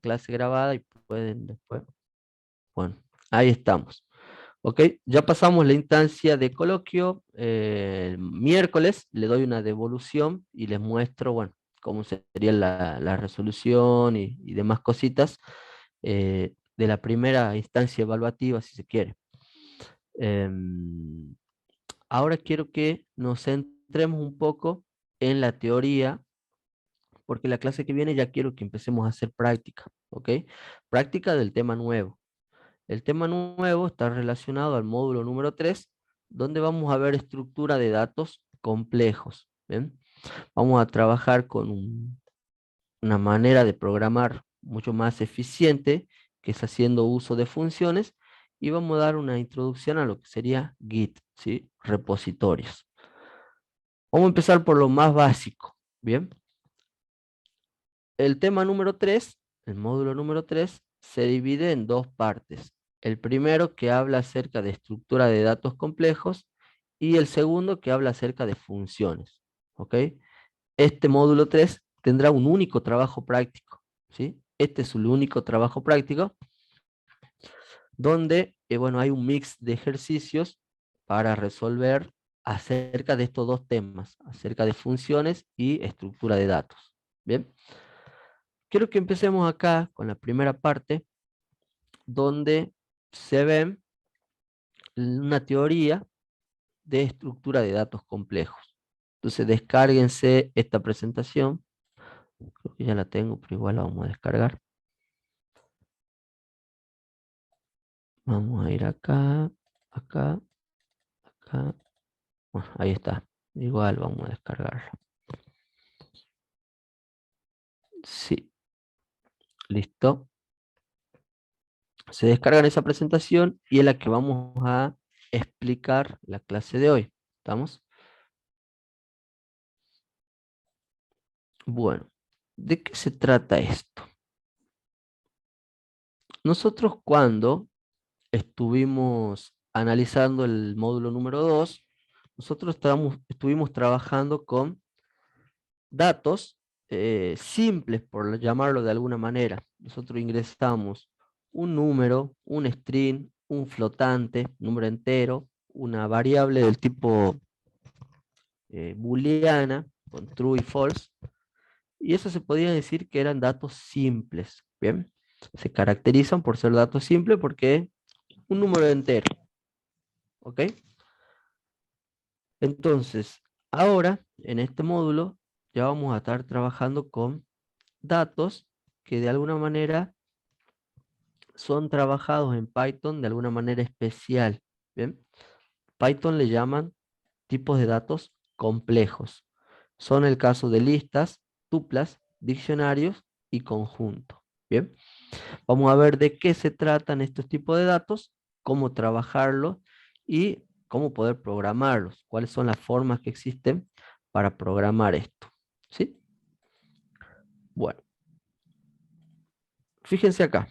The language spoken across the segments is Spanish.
clase grabada y pueden después. Bueno, ahí estamos. Ok, ya pasamos la instancia de coloquio. El miércoles le doy una devolución y les muestro, bueno, cómo sería la resolución y demás cositas de la primera instancia evaluativa, si se quiere. Em, Ahora quiero que nos centremos un poco en la teoría, porque la clase que viene ya quiero que empecemos a hacer práctica, ¿ok? Práctica del tema nuevo. El tema nuevo está relacionado al módulo número 3, donde vamos a ver estructura de datos complejos. ¿Bien? Vamos a trabajar con una manera de programar mucho más eficiente, que es haciendo uso de funciones, y vamos a dar una introducción a lo que sería Git, ¿sí? Repositorios. Vamos a empezar por lo más básico. Bien, el tema número 3, el módulo número 3, se divide en dos partes. El primero que habla acerca de estructura de datos complejos y el segundo que habla acerca de funciones. ¿Ok? Este módulo 3 tendrá un único trabajo práctico. ¿Sí? Este es el único trabajo práctico donde bueno, hay un mix de ejercicios para resolver acerca de estos dos temas, acerca de funciones y estructura de datos. Bien. Quiero que empecemos acá con la primera parte, donde se ve una teoría de estructura de datos complejos. Entonces, descárguense esta presentación. Creo que ya la tengo, pero igual la vamos a descargar. Vamos a ir acá, acá, acá. Bueno, ahí está. Igual vamos a descargarla. Sí, listo. Se descargan esa presentación y es la que vamos a explicar la clase de hoy. ¿Estamos? Bueno, ¿de qué se trata esto? Nosotros cuando estuvimos analizando el módulo número 2, nosotros estuvimos trabajando con datos simples, por llamarlo de alguna manera. Nosotros ingresamos un número, un string, un flotante, número entero, una variable del tipo booleana, con true y false, y eso se podía decir que eran datos simples. Bien, se caracterizan por ser datos simples porque es un número entero. ¿Ok? Entonces, ahora en este módulo ya vamos a estar trabajando con datos que de alguna manera son trabajados en Python de alguna manera especial. Bien, Python le llaman tipos de datos complejos. Son el caso de listas, tuplas, diccionarios y conjuntos. Bien, vamos a ver de qué se tratan estos tipos de datos, cómo trabajarlos y cómo poder programarlos, cuáles son las formas que existen para programar esto. ¿Sí? Bueno, fíjense acá.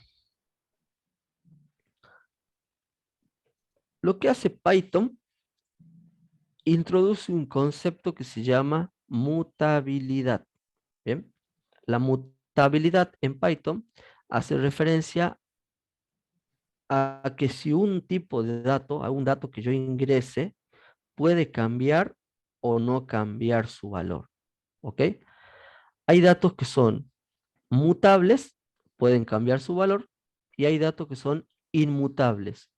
Lo que hace Python, introduce un concepto que se llama mutabilidad. Bien, la mutabilidad en Python hace referencia a que si un tipo de dato, a un dato que yo ingrese, puede cambiar o no cambiar su valor. ¿Ok? Hay datos que son mutables, pueden cambiar su valor, y hay datos que son inmutables.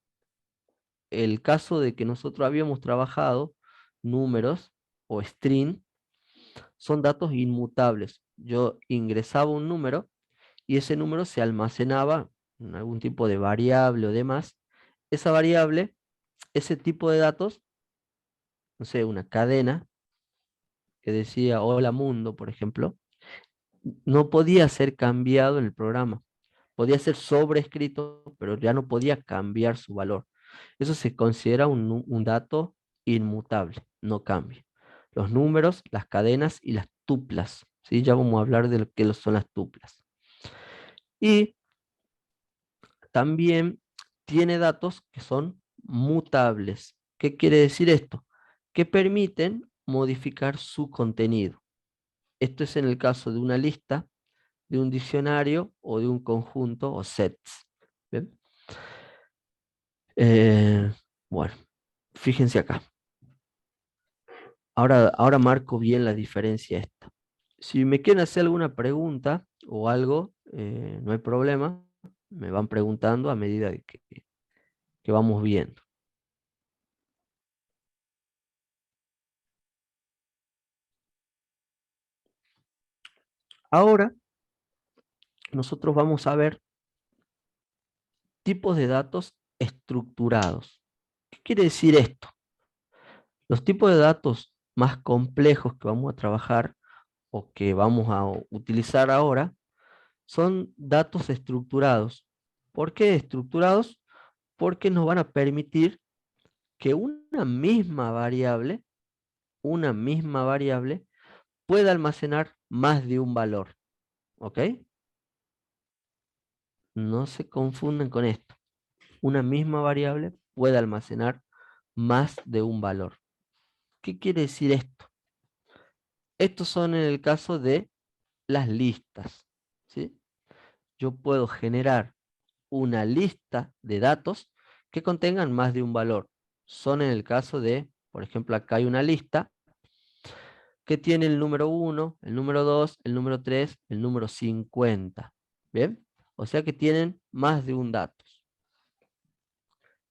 El caso de que nosotros habíamos trabajado números o string, son datos inmutables. Yo ingresaba un número y ese número se almacenaba en algún tipo de variable o demás. Esa variable, ese tipo de datos, no sé, una cadena que decía hola mundo, por ejemplo, no podía ser cambiado en el programa. Podía ser sobrescrito, pero ya no podía cambiar su valor. Eso se considera un dato inmutable, no cambia. Los números, las cadenas y las tuplas. ¿Sí? Ya vamos a hablar de lo que son las tuplas. Y también tiene datos que son mutables. ¿Qué quiere decir esto? Que permiten modificar su contenido. Esto es en el caso de una lista, de un diccionario o de un conjunto o sets. ¿Bien? Eh, bueno, fíjense acá. Ahora marco bien la diferencia esta. Si me quieren hacer alguna pregunta o algo, no hay problema. Me van preguntando a medida de que vamos viendo. Ahora nosotros vamos a ver tipos de datos estructurados. ¿Qué quiere decir esto? Los tipos de datos más complejos que vamos a trabajar o que vamos a utilizar ahora son datos estructurados. ¿Por qué estructurados? Porque nos van a permitir que una misma variable pueda almacenar más de un valor. ¿Ok? No se confundan con esto. Una misma variable puede almacenar más de un valor. ¿Qué quiere decir esto? Estos son en el caso de las listas. ¿Sí? Yo puedo generar una lista de datos que contengan más de un valor. Son en el caso de, por ejemplo, acá hay una lista que tiene el número 1, el número 2, el número 3, el número 50. ¿Bien? O sea que tienen más de un dato.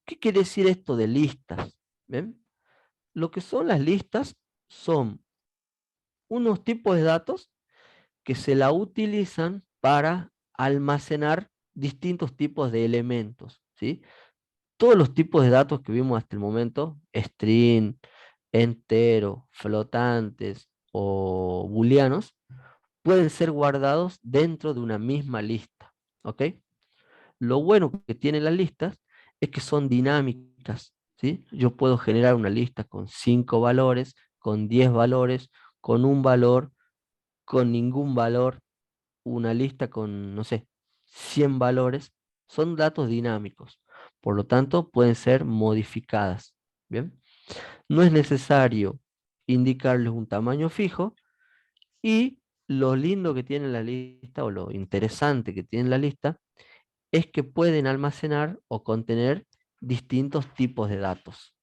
¿Qué quiere decir esto de listas? ¿Bien? Lo que son las listas son unos tipos de datos que se la utilizan para almacenar distintos tipos de elementos, ¿sí? Todos los tipos de datos que vimos hasta el momento, string, entero, flotantes o booleanos, pueden ser guardados dentro de una misma lista, ¿ok? Lo bueno que tienen las listas es que son dinámicas, ¿sí? Yo puedo generar una lista con 5 valores, con 10 valores, con un valor, con ningún valor, una lista con, no sé, 100 valores. Son datos dinámicos, por lo tanto pueden ser modificadas, ¿bien? No es necesario indicarles un tamaño fijo y lo lindo que tiene la lista o lo interesante que tiene la lista es que pueden almacenar o contener distintos tipos de datos.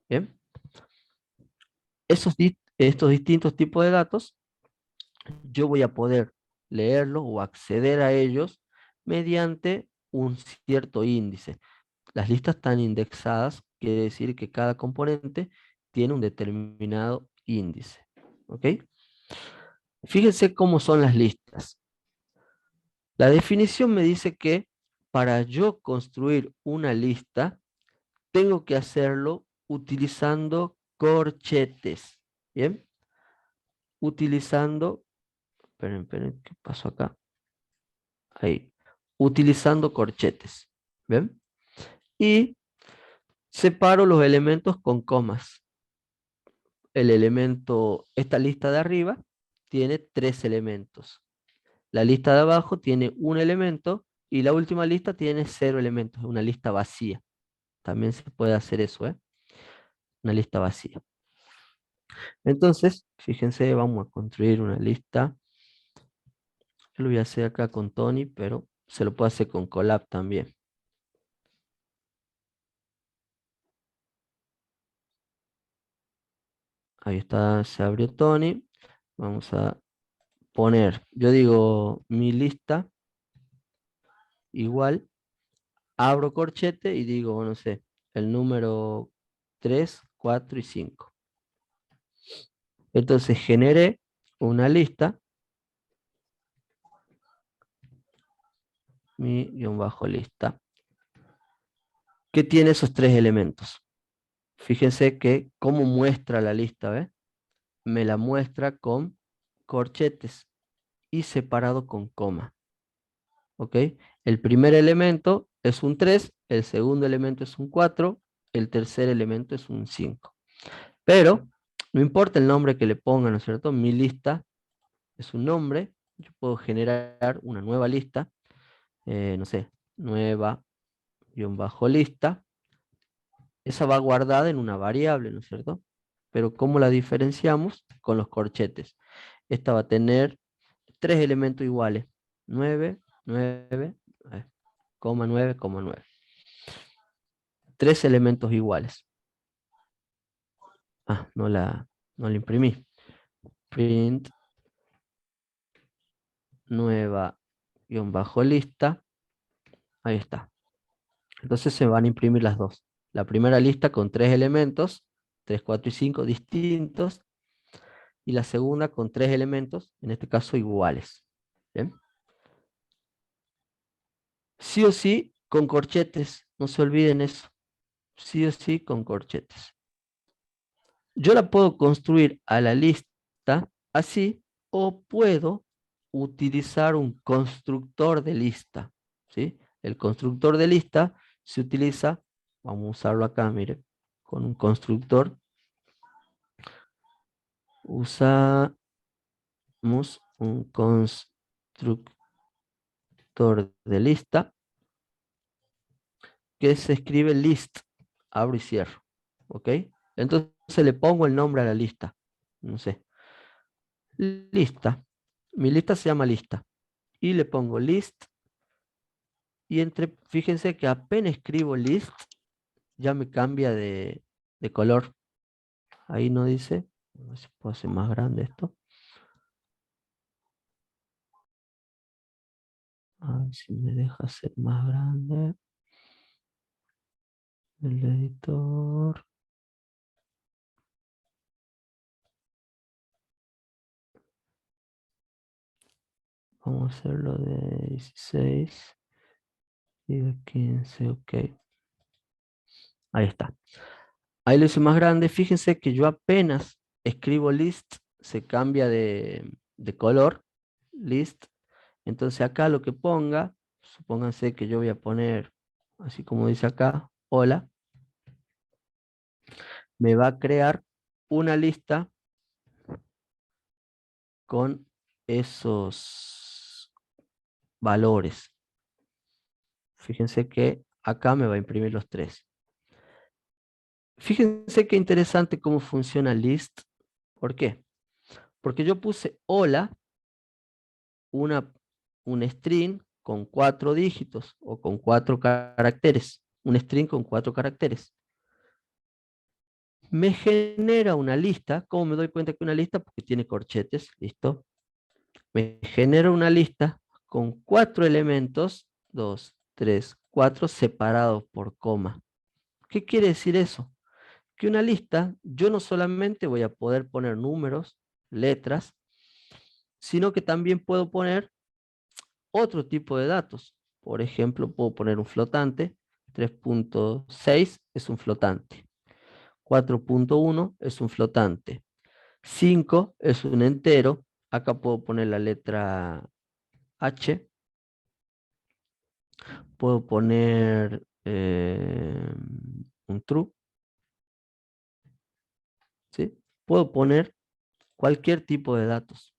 ¿Bien? Estos distintos tipos de datos, yo voy a poder leerlos o acceder a ellos mediante un cierto índice. Las listas están indexadas, quiere decir que cada componente tiene un determinado índice. ¿Ok? Fíjense cómo son las listas. La definición me dice que para yo construir una lista, tengo que hacerlo utilizando corchetes. ¿Bien? Utilizando, esperen, ¿qué pasó acá? Ahí. Utilizando corchetes. ¿Bien? Y separo los elementos con comas. Esta lista de arriba tiene 3 elementos. La lista de abajo tiene un elemento y la última lista tiene 0 elementos. Es una lista vacía. También se puede hacer eso, ¿eh? Una lista vacía. Entonces, fíjense, vamos a construir una lista. Yo lo voy a hacer acá con Tony, pero se lo puedo hacer con Colab también. Ahí está, se abrió Tony. Vamos a poner, yo digo mi lista igual, abro corchete y digo, no sé, el número 3, 4 y 5. Entonces generé una lista, mi guión bajo lista, que tiene esos 3 elementos. Fíjense que cómo muestra la lista, ¿ves? Me la muestra con corchetes y separado con coma. ¿Ok? El primer elemento es un 3, el segundo elemento es un 4, el tercer elemento es un 5. Pero no importa el nombre que le pongan, ¿no es cierto? Mi lista es un nombre. Yo puedo generar una nueva lista, no sé, nueva guión bajo lista. Esa va guardada en una variable, ¿no es cierto? Pero ¿cómo la diferenciamos? Con los corchetes. Esta va a tener 3 elementos iguales. 9, 9, coma 9, coma 9. Tres elementos iguales. Ah, no la imprimí. Print nueva guión bajo lista. Ahí está. Entonces se van a imprimir las dos. La primera lista con tres elementos, 3, 4 y 5 distintos. Y la segunda con tres elementos, en este caso iguales. ¿Bien? Sí o sí con corchetes. No se olviden eso. Sí o sí con corchetes. Yo la puedo construir a la lista así o puedo utilizar un constructor de lista. ¿Sí? El constructor de lista se utiliza, vamos a usarlo acá, mire, con un constructor. Usamos un constructor de lista que se escribe list, abro y cierro. ¿Ok? Entonces le pongo el nombre a la lista. No sé. Lista. Mi lista se llama lista. Y le pongo list. Y fíjense que apenas escribo list, ya me cambia de color. Ahí no dice. A ver si puedo hacer más grande esto. A ver si me deja hacer más grande. El editor. Vamos a hacerlo de 16 y de 15. Ok. Ahí está. Ahí lo hice más grande. Fíjense que yo apenas escribo list, se cambia de color. List. Entonces acá lo que ponga, supónganse que yo voy a poner, así como dice acá, hola, me va a crear una lista con esos valores. Fíjense que acá me va a imprimir los tres. Fíjense qué interesante cómo funciona list. ¿Por qué? Porque yo puse hola, un string con 4 dígitos o con 4 caracteres. Un string con 4 caracteres. Me genera una lista. ¿Cómo me doy cuenta que una lista? Porque tiene corchetes. ¿Listo? Me genera una lista con 4 elementos. 2, 3, 4 separados por coma. ¿Qué quiere decir eso? Que una lista, yo no solamente voy a poder poner números, letras, sino que también puedo poner otro tipo de datos. Por ejemplo, puedo poner un flotante. 3.6 es un flotante. 4.1 es un flotante. 5 es un entero. Acá puedo poner la letra H. Puedo poner un true. ¿Sí? Puedo poner cualquier tipo de datos.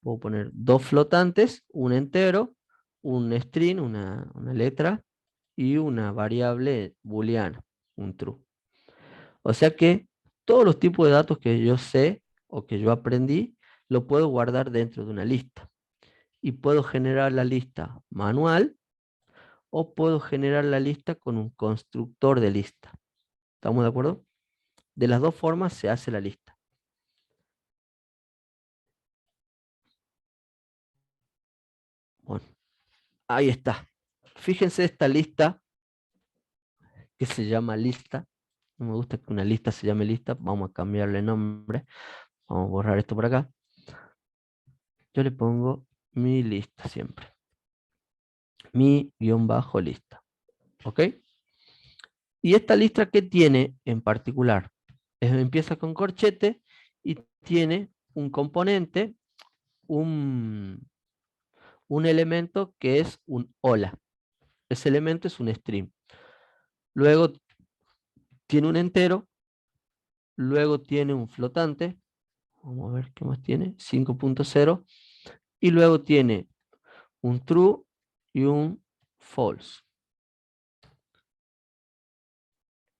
Puedo poner dos flotantes, un entero, un string, una letra, y una variable booleana, un true. O sea que todos los tipos de datos que yo sé o que yo aprendí, lo puedo guardar dentro de una lista. Y puedo generar la lista manual o puedo generar la lista con un constructor de lista. ¿Estamos de acuerdo? De las dos formas se hace la lista. Bueno, ahí está. Fíjense esta lista que se llama lista. No me gusta que una lista se llame lista. Vamos a cambiarle nombre. Vamos a borrar esto por acá. Yo le pongo mi lista siempre. Mi guión bajo lista. ¿Ok? Y esta lista, ¿qué tiene en particular? Empieza con corchete y tiene un componente, un elemento que es un hola. Ese elemento es un string. Luego tiene un entero. Luego tiene un flotante. Vamos a ver qué más tiene. 5.0. Y luego tiene un true y un false.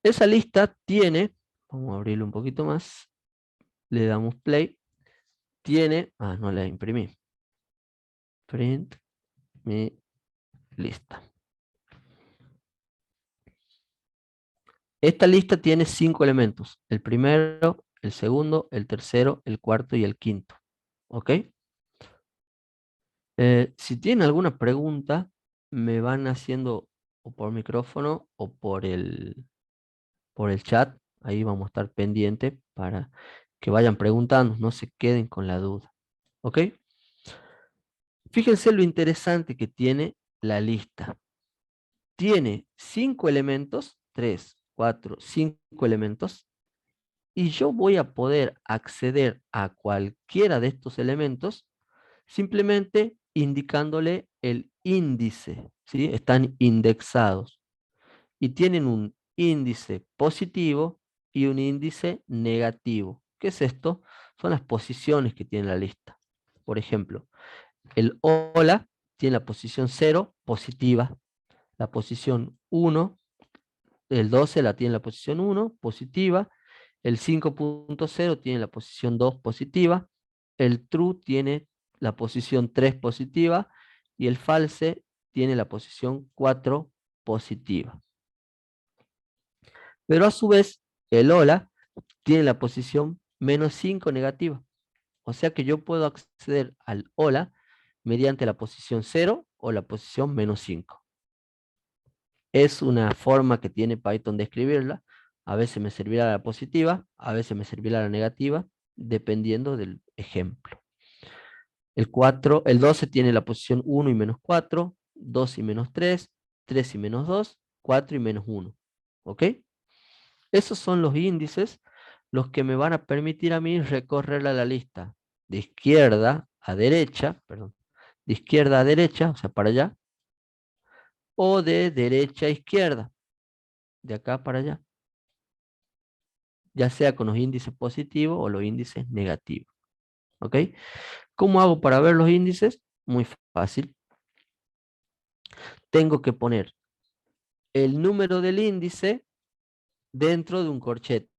Esa lista tiene, vamos a abrirlo un poquito más, le damos play, tiene, no la imprimí, print, mi lista. Esta lista tiene 5 elementos. El primero, el segundo, el tercero, el cuarto y el quinto. ¿Ok? Si tienen alguna pregunta, me van haciendo o por micrófono o por el chat. Ahí vamos a estar pendientes para que vayan preguntando, no se queden con la duda. ¿Ok? Fíjense lo interesante que tiene la lista. Tiene 5 elementos, 3, 4, 5 elementos, y yo voy a poder acceder a cualquiera de estos elementos simplemente indicándole el índice, ¿sí? Están indexados y tienen un índice positivo y un índice negativo. ¿Qué es esto? Son las posiciones que tiene la lista. Por ejemplo, el hola tiene la posición 0 positiva, la posición 1, el 12 la tiene la posición 1 positiva, el 5.0 tiene la posición 2 positiva, el true tiene la posición 3 positiva y el false tiene la posición 4 positiva. Pero a su vez, el hola tiene la posición -5 negativa. O sea que yo puedo acceder al hola mediante la posición 0 o la posición -5. Es una forma que tiene Python de escribirla. A veces me servirá la positiva, a veces me servirá la negativa, dependiendo del ejemplo. El 12 tiene la posición 1 y -4, 2 y -3, 3 y -2, 4 y -1. ¿Ok? Esos son los índices, los que me van a permitir a mí recorrer la lista de izquierda a derecha, perdón, de izquierda a derecha, o sea, para allá, o de derecha a izquierda, de acá para allá, ya sea con los índices positivos o los índices negativos. ¿Ok? ¿Cómo hago para ver los índices? Muy fácil. Tengo que poner el número del índice dentro de un corchete.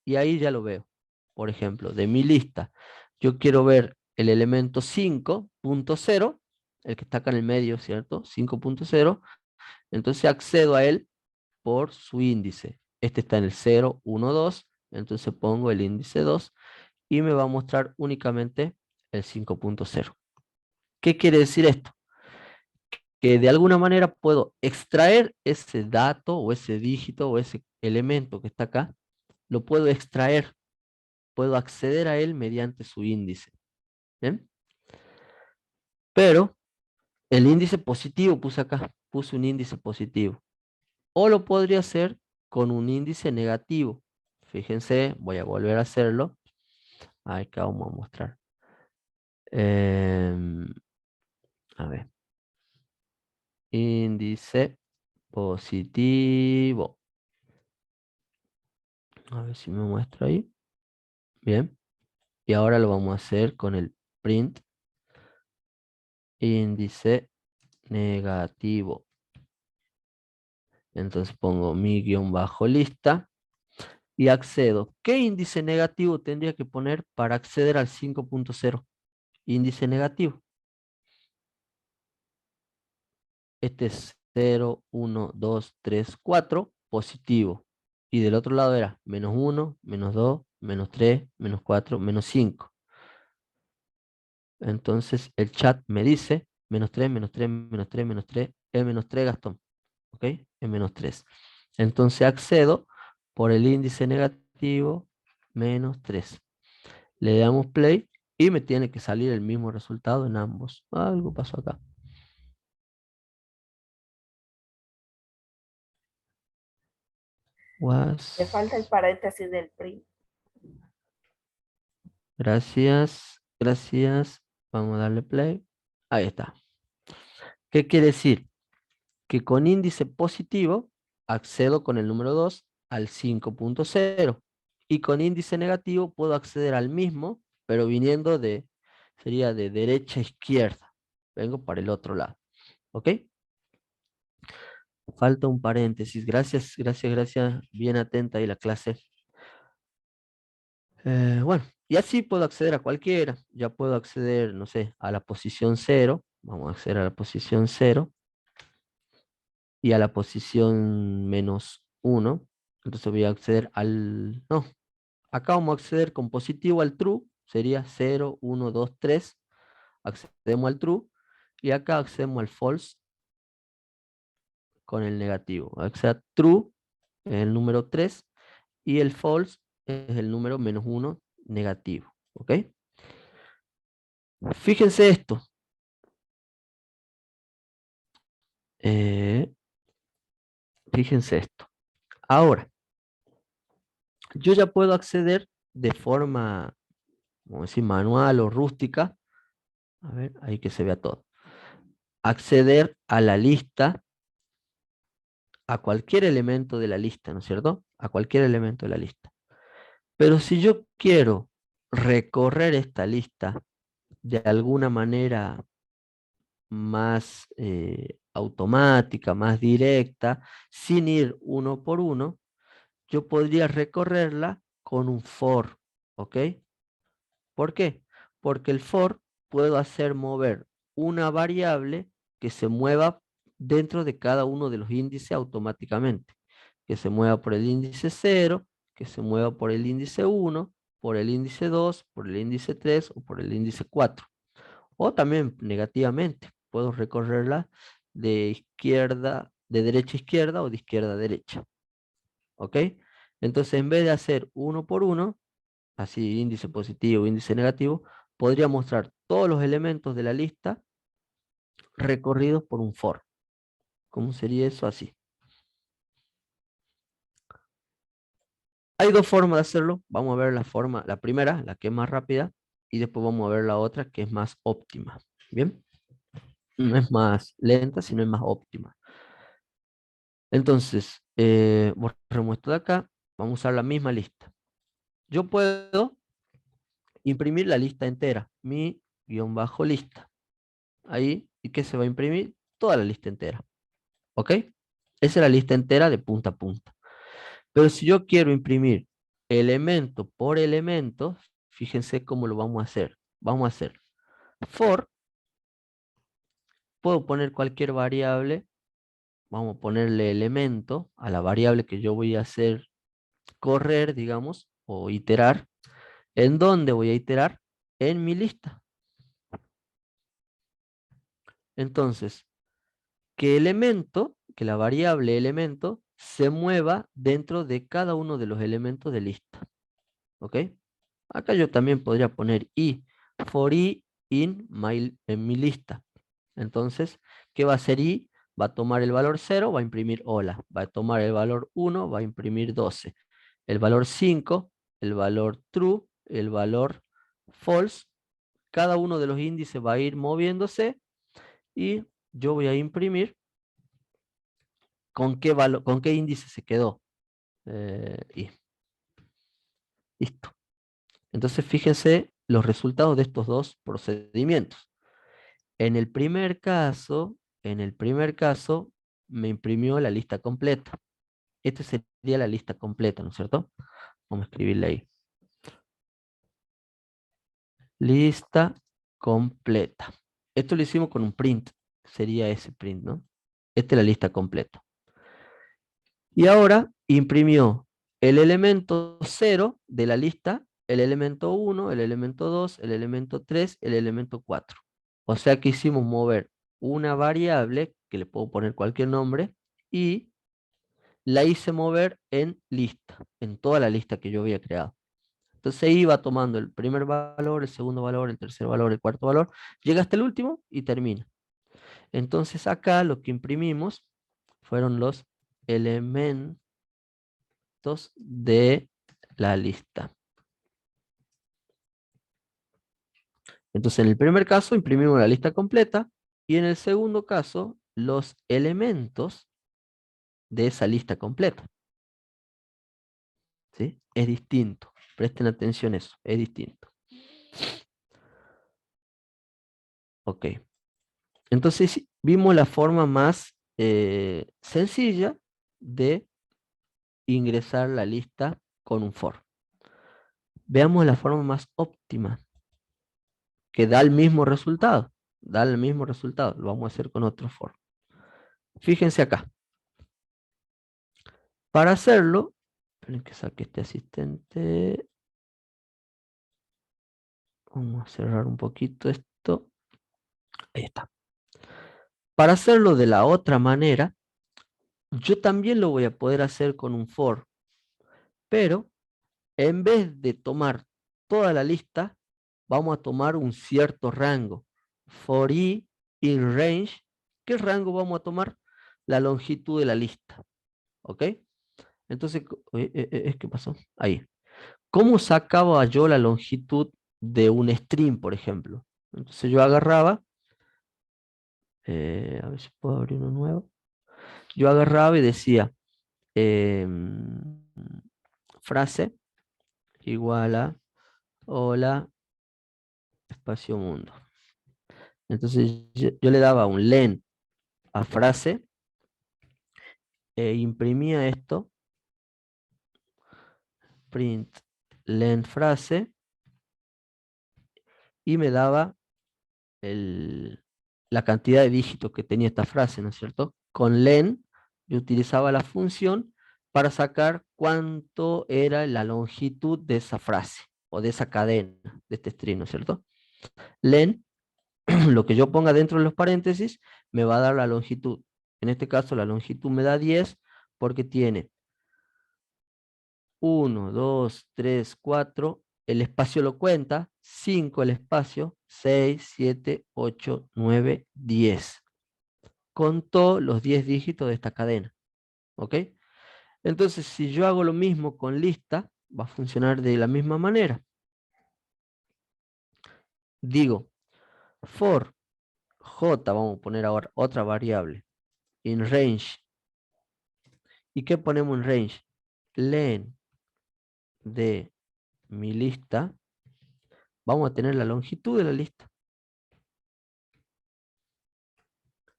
Y ahí ya lo veo. Por ejemplo, de mi lista, yo quiero ver el elemento 5.0, el que está acá en el medio, ¿cierto? 5.0. Entonces accedo a él por su índice. Este está en el 0, 1, 2. Entonces pongo el índice 2 y me va a mostrar únicamente el 5.0. ¿Qué quiere decir esto? Que de alguna manera puedo extraer ese dato o ese dígito o ese elemento que está acá, lo puedo extraer, puedo acceder a él mediante su índice. ¿Bien? Pero el índice positivo puse acá, puse un índice positivo. O lo podría hacer con un índice negativo. Fíjense, voy a volver a hacerlo. Acá vamos a mostrar. Em, a ver. Índice positivo. A ver si me muestra ahí. Bien. Y ahora lo vamos a hacer con el print índice negativo. Entonces pongo mi guión bajo lista y accedo. ¿Qué índice negativo tendría que poner para acceder al 5.0? Índice negativo. Este es 0, 1, 2, 3, 4, positivo. Y del otro lado era -1, -2, -3, -4, -5. Entonces el chat me dice -3, -3, -3, -3, el -3 Gastón. ¿Ok? El -3. Entonces accedo por el índice negativo -3. Le damos play y me tiene que salir el mismo resultado en ambos. Algo pasó acá. Le falta el Was. paréntesis del print. Gracias, gracias. Vamos a darle play. Ahí está. ¿Qué quiere decir? Que con índice positivo accedo con el número 2 al 5.0 y con índice negativo puedo acceder al mismo, pero viniendo sería de derecha a izquierda. Vengo para el otro lado. ¿Ok? Falta un paréntesis. Gracias, gracias, gracias. Bien atenta ahí la clase. Bueno, y así puedo acceder a cualquiera. Ya puedo acceder, no sé, a la posición 0. Vamos a acceder a la posición 0 y a la posición -1. Entonces voy a acceder al... No, acá vamos a acceder con positivo al true. Sería 0, 1, 2, 3. Accedemos al true. Y acá accedemos al false con el negativo. O sea, true es el número 3 y el false es el número -1 negativo. ¿Ok? Fíjense esto. Eh, fíjense esto. Ahora, yo ya puedo acceder de forma, vamos a decir, manual o rústica. A ver, ahí que se vea todo. Acceder a la lista, a cualquier elemento de la lista, ¿no es cierto? A cualquier elemento de la lista. Pero si yo quiero recorrer esta lista de alguna manera más automática, más directa, sin ir uno por uno, yo podría recorrerla con un for, ¿ok? ¿Por qué? Porque el for puedo hacer mover una variable que se mueva dentro de cada uno de los índices automáticamente. Que se mueva por el índice 0, que se mueva por el índice 1, por el índice 2, por el índice 3 o por el índice 4. O también negativamente, puedo recorrerla de izquierda, de derecha a izquierda o de izquierda a derecha. ¿Ok? Entonces, en vez de hacer uno por uno, así índice positivo, índice negativo, podría mostrar todos los elementos de la lista recorridos por un for. ¿Cómo sería eso? Así. Hay dos formas de hacerlo. Vamos a ver la forma, la primera, la que es más rápida, y después vamos a ver la otra que es más óptima. ¿Bien? No es más lenta, sino es más óptima. Entonces, borremos esto de acá. Vamos a usar la misma lista. Yo puedo imprimir la lista entera. Mi guión bajo lista. Ahí, ¿y qué se va a imprimir? Toda la lista entera. ¿Ok? Esa es la lista entera de punta a punta. Pero si yo quiero imprimir elemento por elemento, fíjense cómo lo vamos a hacer. Vamos a hacer for, puedo poner cualquier variable, vamos a ponerle elemento a la variable que yo voy a hacer correr, digamos, o iterar. ¿En dónde voy a iterar? En mi lista. Entonces, que la variable elemento se mueva dentro de cada uno de los elementos de lista. ¿Ok? Acá yo también podría poner i, for i en mi lista. Entonces, ¿qué va a hacer i? Va a tomar el valor 0, va a imprimir hola. Va a tomar el valor 1, va a imprimir 12. El valor 5, el valor true, el valor false. Cada uno de los índices va a ir moviéndose y yo voy a imprimir con qué índice se quedó. Y listo. Entonces, fíjense los resultados de estos dos procedimientos. En el primer caso, me imprimió la lista completa. Esta sería la lista completa, ¿no es cierto? Vamos a escribirle ahí. Lista completa. Esto lo hicimos con un print. Sería ese print, ¿no? Esta es la lista completa. Y ahora imprimió el elemento 0 de la lista, el elemento 1, el elemento 2, el elemento 3, el elemento 4. O sea que hicimos mover una variable, que le puedo poner cualquier nombre, y la hice mover en lista, en toda la lista que yo había creado. Entonces iba tomando el primer valor, el segundo valor, el tercer valor, el cuarto valor, llega hasta el último y termina. Entonces acá lo que imprimimos fueron los elementos de la lista. Entonces en el primer caso imprimimos la lista completa y en el segundo caso los elementos de esa lista completa. ¿Sí? Es distinto. Presten atención a eso, es distinto. Ok. Entonces vimos la forma más sencilla de ingresar la lista con un for. Veamos la forma más óptima, que da el mismo resultado. da el mismo resultado. Lo vamos a hacer con otro for. Fíjense acá. Para hacerlo, esperen que saque este asistente. Vamos a cerrar un poquito esto. Ahí está. Para hacerlo de la otra manera, yo también lo voy a poder hacer con un for, pero en vez de tomar toda la lista, vamos a tomar un cierto rango. For i in range, ¿qué rango vamos a tomar? La longitud de la lista. ¿Ok? Entonces, ¿qué pasó? Ahí. ¿Cómo sacaba yo la longitud de un string, por ejemplo? Entonces yo agarraba, a ver si puedo abrir uno nuevo. Yo agarraba y decía, frase igual a hola, espacio mundo. Entonces yo le daba un len a frase e imprimía esto, print len frase, y me daba la cantidad de dígitos que tenía esta frase, ¿no es cierto? Con len yo utilizaba la función para sacar cuánto era la longitud de esa frase o de esa cadena, de este string, ¿no es cierto? Len, lo que yo ponga dentro de los paréntesis, me va a dar la longitud. En este caso la longitud me da 10 porque tiene 1, 2, 3, 4, el espacio lo cuenta, 5 el espacio, 6, 7, 8, 9, 10. Contó los 10 dígitos de esta cadena. ¿Ok? Entonces, si yo hago lo mismo con lista, va a funcionar de la misma manera. Digo, for j, vamos a poner ahora otra variable, in range. ¿Y qué ponemos en range? Len de mi lista, vamos a tener la longitud de la lista.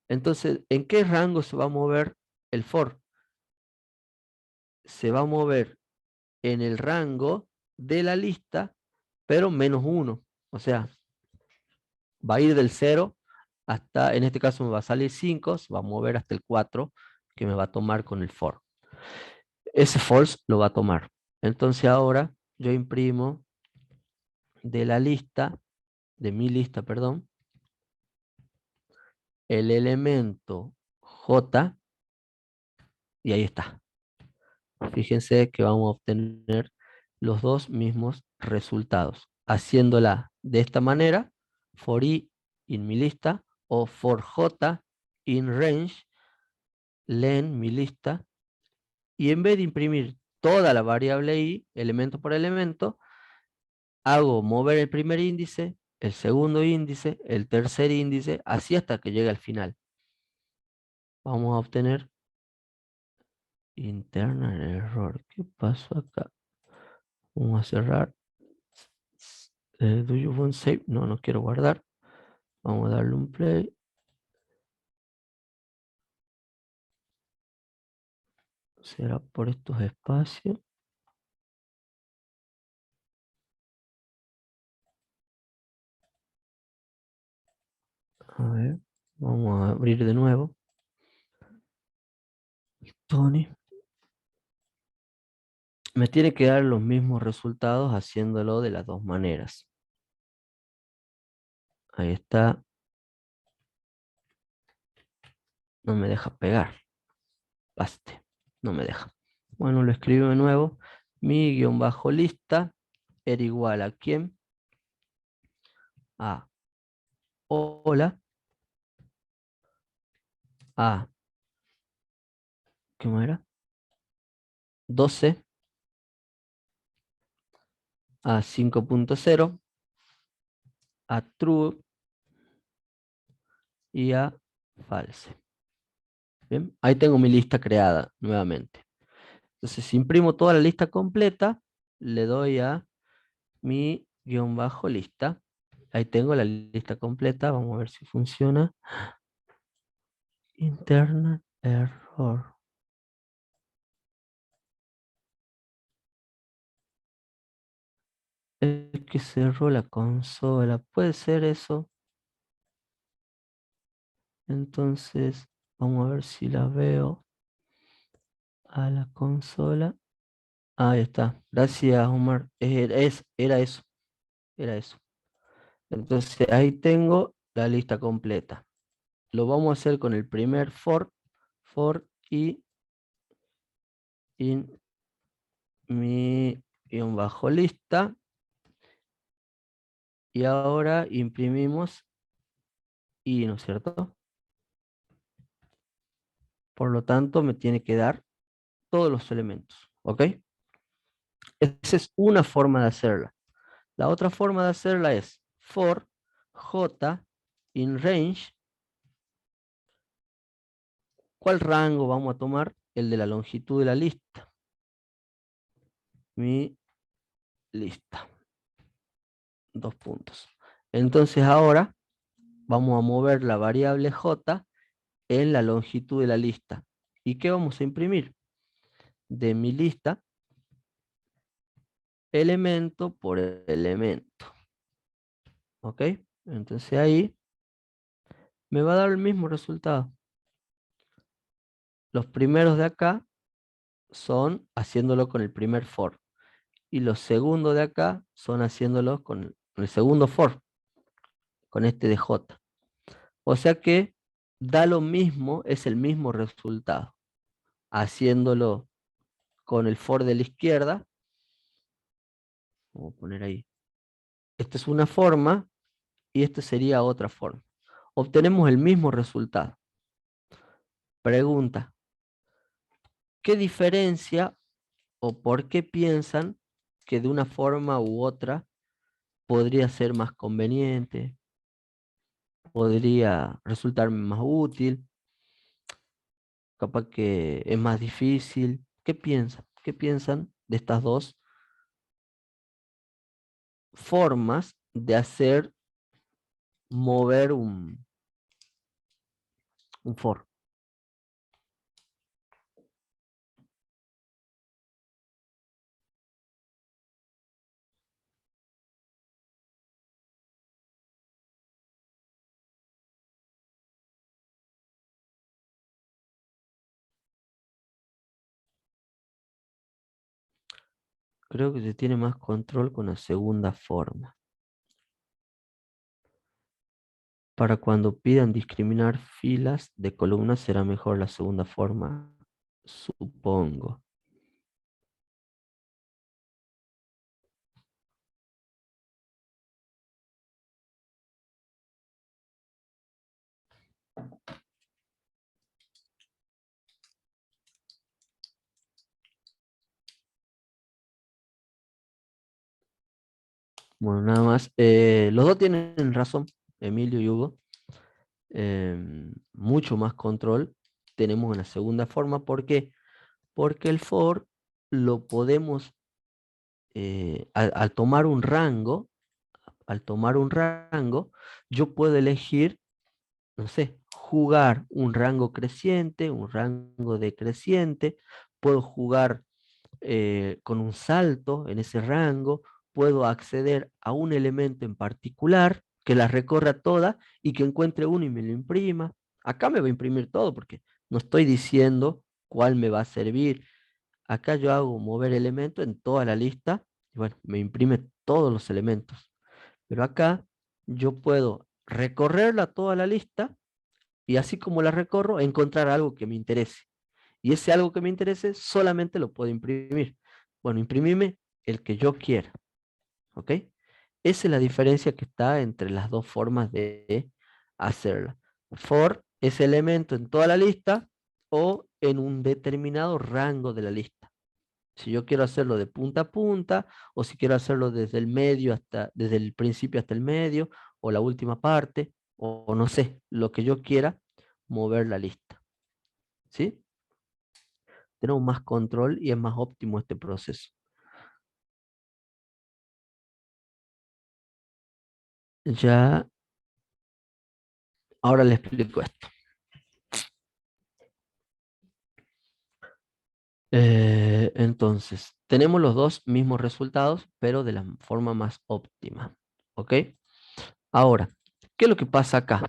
Entonces, ¿en qué rango se va a mover el for? Se va a mover en el rango de la lista, pero menos 1. O sea, va a ir del 0 hasta, en este caso me va a salir 5, se va a mover hasta el 4 que me va a tomar con el for. Ese false lo va a tomar. Entonces ahora yo imprimo de la lista, de mi lista, perdón, el elemento J, y ahí está. Fíjense que vamos a obtener los dos mismos resultados. Haciéndola de esta manera, for i in mi lista o for j in range, len mi lista, y en vez de imprimir toda la variable i, elemento por elemento, hago mover el primer índice, el segundo índice, el tercer índice, así hasta que llegue al final. Vamos a obtener internal error. ¿Qué pasó acá? Vamos a cerrar. Do you want save? No, no quiero guardar. Vamos a darle un play. Será por estos espacios. A ver, vamos a abrir de nuevo. Tony. Me tiene que dar los mismos resultados haciéndolo de las dos maneras. Ahí está. No me deja pegar. Baste. No me deja. Bueno, lo escribo de nuevo. Mi guión bajo lista era igual a quién. A hola. A, ¿qué más era? 12. A 5.0. A true y a false. Bien, ahí tengo mi lista creada nuevamente. Entonces, si imprimo toda la lista completa, le doy a mi guión bajo lista. Ahí tengo la lista completa. Vamos a ver si funciona. Internal error. Es que cerró la consola. ¿Puede ser eso? Entonces, vamos a ver si la veo a la consola. Ahí está. Gracias, Omar. Era eso. Era eso. Entonces, ahí tengo la lista completa. Lo vamos a hacer con el primer for i in mi guión bajo lista. Y ahora imprimimos i, ¿no es cierto? Por lo tanto, me tiene que dar todos los elementos. ¿Ok? Esa es una forma de hacerla. La otra forma de hacerla es for j in range. ¿Cuál rango vamos a tomar? El de la longitud de la lista. Mi lista. Dos puntos. Entonces ahora vamos a mover la variable j en la longitud de la lista. ¿Y qué vamos a imprimir? De mi lista, elemento por elemento. ¿Ok? Entonces ahí me va a dar el mismo resultado. Los primeros de acá son haciéndolo con el primer for. Y los segundos de acá son haciéndolo con el segundo for, con este de j. O sea que da lo mismo, es el mismo resultado. Haciéndolo con el for de la izquierda, vamos a poner ahí. Esta es una forma y esta sería otra forma. Obtenemos el mismo resultado. Pregunta, ¿qué diferencia o por qué piensan que de una forma u otra podría ser más conveniente, podría resultarme más útil, capaz que es más difícil? ¿Qué piensan? ¿Qué piensan de estas dos formas de hacer mover un for? Creo que se tiene más control con la segunda forma. Para cuando pidan discriminar filas de columnas será mejor la segunda forma, supongo. Bueno, nada más. Los dos tienen razón, Emilio y Hugo. Mucho más control tenemos en la segunda forma. ¿Por qué? Porque el for lo podemos, al tomar un rango, yo puedo elegir, no sé, jugar un rango creciente, un rango decreciente, puedo jugar con un salto en ese rango, puedo acceder a un elemento en particular que la recorra toda y que encuentre uno y me lo imprima. Acá me va a imprimir todo porque no estoy diciendo cuál me va a servir. Acá yo hago mover elemento en toda la lista y bueno, me imprime todos los elementos. Pero acá yo puedo recorrerla toda la lista y así como la recorro, encontrar algo que me interese. Y ese algo que me interese solamente lo puedo imprimir. Bueno, imprimirme el que yo quiera. ¿Ok? Esa es la diferencia que está entre las dos formas de hacerla. For ese elemento en toda la lista o en un determinado rango de la lista. Si yo quiero hacerlo de punta a punta, o si quiero hacerlo desde el medio hasta, desde el principio hasta el medio, o la última parte, o no sé, lo que yo quiera, mover la lista. ¿Sí? Tenemos más control y es más óptimo este proceso. Ya, ahora le explico esto. Entonces, tenemos los dos mismos resultados, pero de la forma más óptima. ¿Ok? Ahora, ¿qué es lo que pasa acá?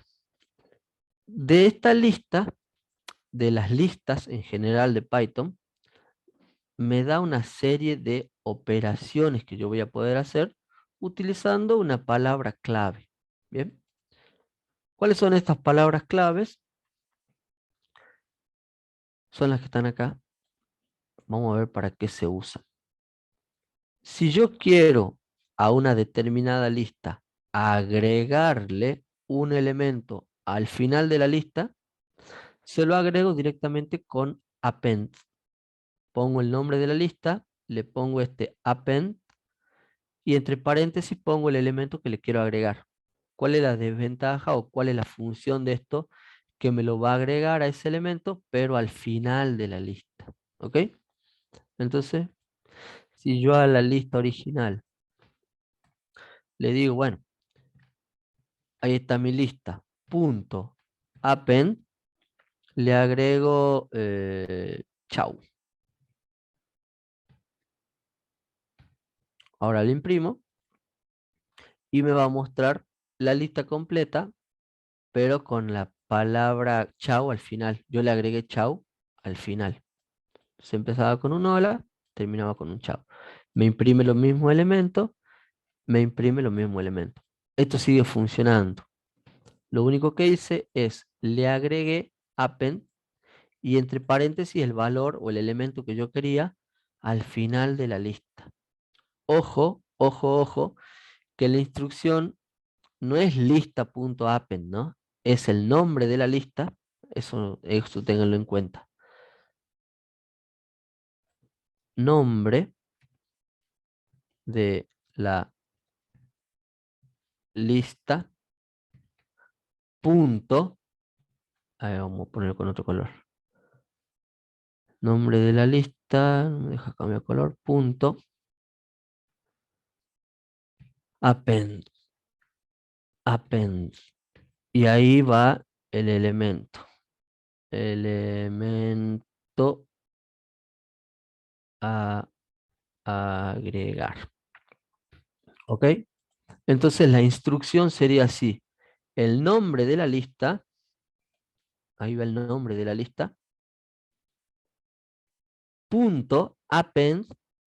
De esta lista, de las listas en general de Python, me da una serie de operaciones que yo voy a poder hacer utilizando una palabra clave. Bien, ¿cuáles son estas palabras claves? Son las que están acá. Vamos a ver para qué se usan. Si yo quiero a una determinada lista agregarle un elemento al final de la lista, se lo agrego directamente con append. Pongo el nombre de la lista, le pongo este append y entre paréntesis pongo el elemento que le quiero agregar. ¿Cuál es la desventaja o cuál es la función de esto? Que me lo va a agregar a ese elemento, pero al final de la lista. ¿Ok? Entonces, si yo a la lista original le digo, bueno, ahí está mi lista, punto append, le agrego chau. Ahora le imprimo y me va a mostrar la lista completa, pero con la palabra chau al final. Yo le agregué chau al final. Se empezaba con un hola, terminaba con un chau. Me imprime los mismos elementos, me imprime los mismos elementos. Esto sigue funcionando. Lo único que hice es le agregué append y entre paréntesis el valor o el elemento que yo quería al final de la lista. Ojo, ojo, ojo, que la instrucción no es lista.append, ¿no? Es el nombre de la lista, eso ténganlo en cuenta. Nombre de la lista, punto, a ver, vamos a ponerlo con otro color. Nombre de la lista, no me deja cambiar color, punto, append, append. Y ahí va el elemento. Elemento a agregar. ¿Ok? Entonces la instrucción sería así. El nombre de la lista, ahí va el nombre de la lista, punto append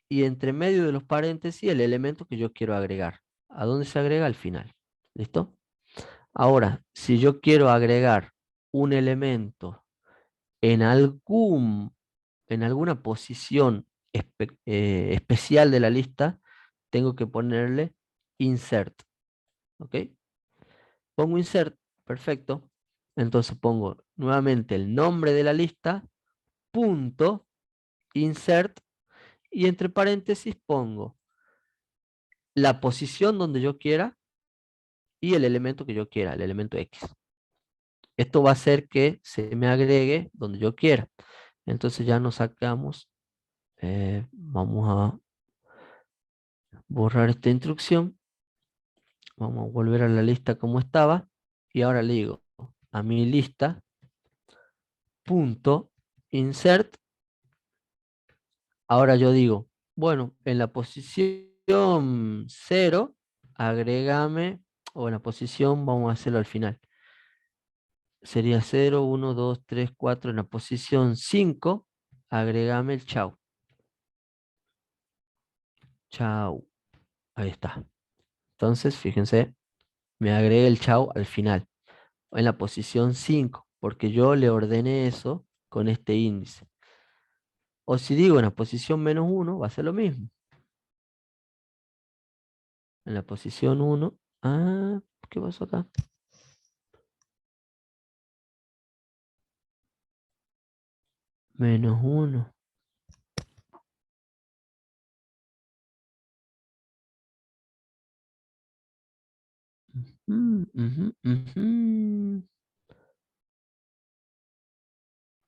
y entre medio de los paréntesis el elemento que yo quiero agregar. ¿A dónde se agrega? Al final. ¿Listo? Ahora, si yo quiero agregar un elemento en en alguna posición especial de la lista, tengo que ponerle insert. ¿Ok? Pongo insert, perfecto. Entonces pongo nuevamente el nombre de la lista, punto, insert, y entre paréntesis pongo la posición donde yo quiera y el elemento que yo quiera, el elemento X. Esto va a hacer que se me agregue donde yo quiera. Entonces ya nos sacamos, vamos a borrar esta instrucción. Vamos a volver a la lista como estaba. Y ahora le digo a mi lista, punto, insert. Ahora yo digo, bueno, en la posición 0, agrégame, o en la posición, vamos a hacerlo al final. Sería 0, 1, 2, 3, 4. En la posición 5, agregame el chau. Chau. Ahí está. Entonces, fíjense, me agregué el chau al final, en la posición 5, porque yo le ordené eso con este índice. O si digo en la posición -1, va a ser lo mismo. En la posición 1, ¿qué pasó acá? -1. Ujú, ujú.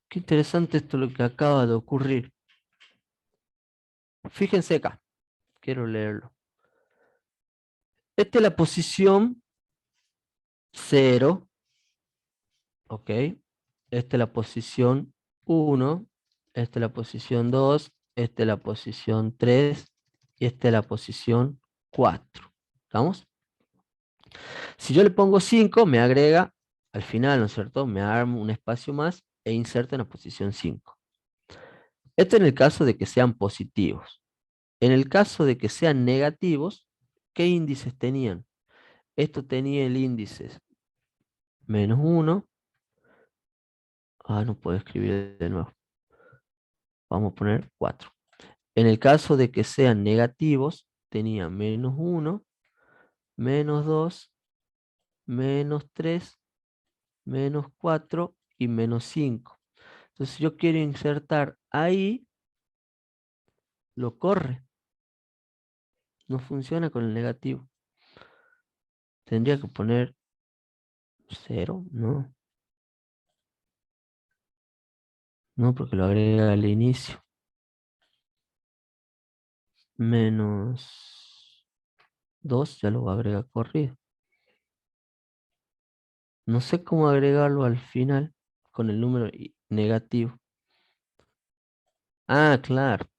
Qué interesante esto lo que acaba de ocurrir. Fíjense acá, quiero leerlo. Esta es la posición 0, ¿ok? Esta es la posición 1, esta es la posición 2, esta es la posición 3 y esta es la posición 4. ¿Estamos? Si yo le pongo 5, me agrega al final, ¿no es cierto? Me armo un espacio más e inserto en la posición 5. Esto en el caso de que sean positivos. En el caso de que sean negativos, ¿qué índices tenían? Esto tenía el índice -1. No puedo escribir de nuevo. Vamos a poner 4. En el caso de que sean negativos, tenía -1, -2, -3, -4 y -5. Entonces yo quiero insertar ahí, lo corre. No funciona con el negativo. Tendría que poner 0, ¿no? No, porque lo agrega al inicio. -2 ya lo va a agregar corrido. No sé cómo agregarlo al final con el número negativo. Claro,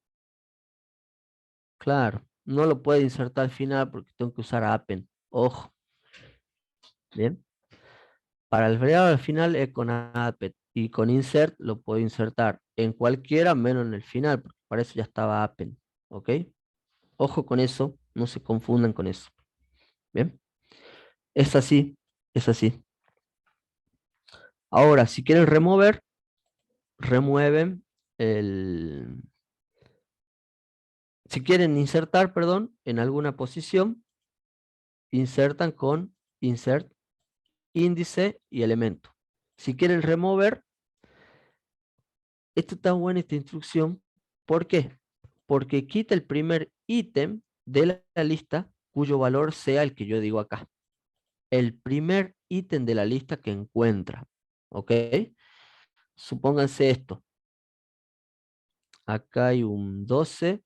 claro. No lo puedo insertar al final porque tengo que usar append. Ojo, ¿bien? Para agregar al final es con append y con insert lo puedo insertar en cualquiera menos en el final, porque para eso ya estaba append. ¿Ok? Ojo con eso, no se confundan con eso. ¿Bien? Es así, es así. Ahora, si quieren remover, remueven el... Si quieren insertar, perdón, en alguna posición, insertan con insert, índice y elemento. Si quieren remover, esto está buena esta instrucción. ¿Por qué? Porque quita el primer ítem de la lista cuyo valor sea el que yo digo acá. El primer ítem de la lista que encuentra. ¿Ok? Supónganse esto. Acá hay un 12,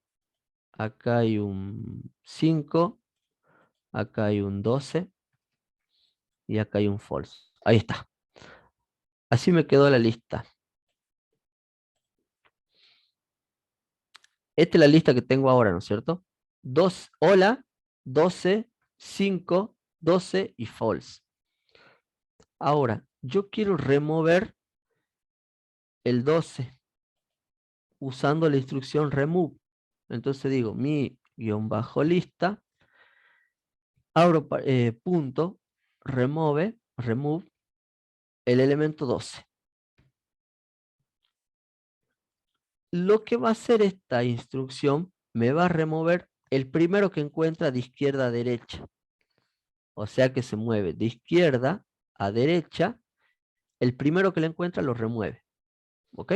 acá hay un 5, acá hay un 12 y acá hay un false. Ahí está. Así me quedó la lista. Esta es la lista que tengo ahora, ¿no es cierto? Hola, 12, 5, 12 y false. Ahora, yo quiero remover el 12 usando la instrucción remove. Entonces digo mi guión bajo lista, abro punto, remove el elemento 12. Lo que va a hacer esta instrucción, me va a remover el primero que encuentra de izquierda a derecha. O sea que se mueve de izquierda a derecha. El primero que le encuentra lo remueve. ¿Ok?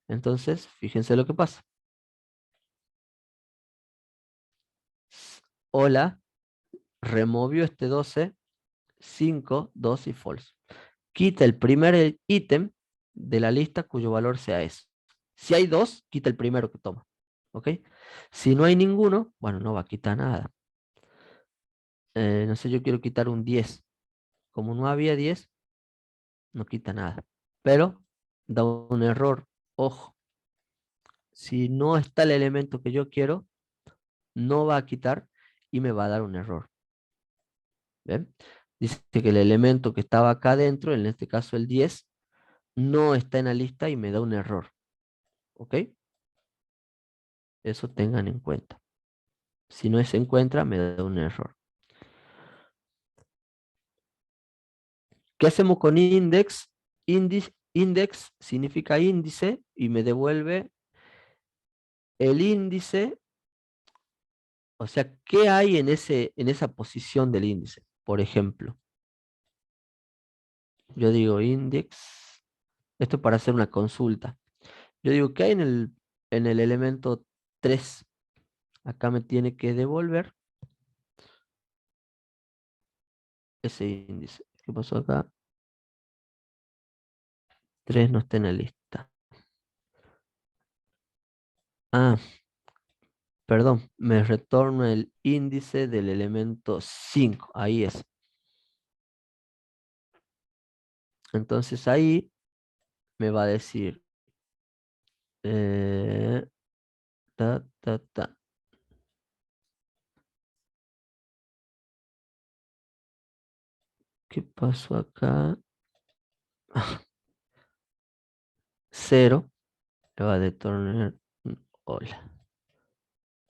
Entonces, fíjense lo que pasa. Hola, removió este 12, 5, 2 y false. Quita el primer ítem de la lista cuyo valor sea ese. Si hay dos, quita el primero que toma. ¿Ok? Si no hay ninguno, bueno, no va a quitar nada. No sé, yo quiero quitar un 10. Como no había 10, no quita nada. Pero da un error. Ojo, si no está el elemento que yo quiero, no va a quitar y me va a dar un error. ¿Ven? Dice que el elemento que estaba acá adentro, en este caso el 10, no está en la lista y me da un error. ¿Ok? Eso tengan en cuenta. Si no se encuentra, me da un error. ¿Qué hacemos con index? Index significa índice y me devuelve el índice. O sea, ¿qué hay en esa posición del índice? Por ejemplo, yo digo index, esto es para hacer una consulta. Yo digo, ¿qué hay en el elemento 3? Acá me tiene que devolver ese índice. ¿Qué pasó acá? 3 no está en la lista. Ah, perdón, me retorna el índice del elemento 5. Ahí es. Entonces ahí me va a decir eh, ta, ta, ta. ¿Qué pasó acá? 0 me va a retornar un hola.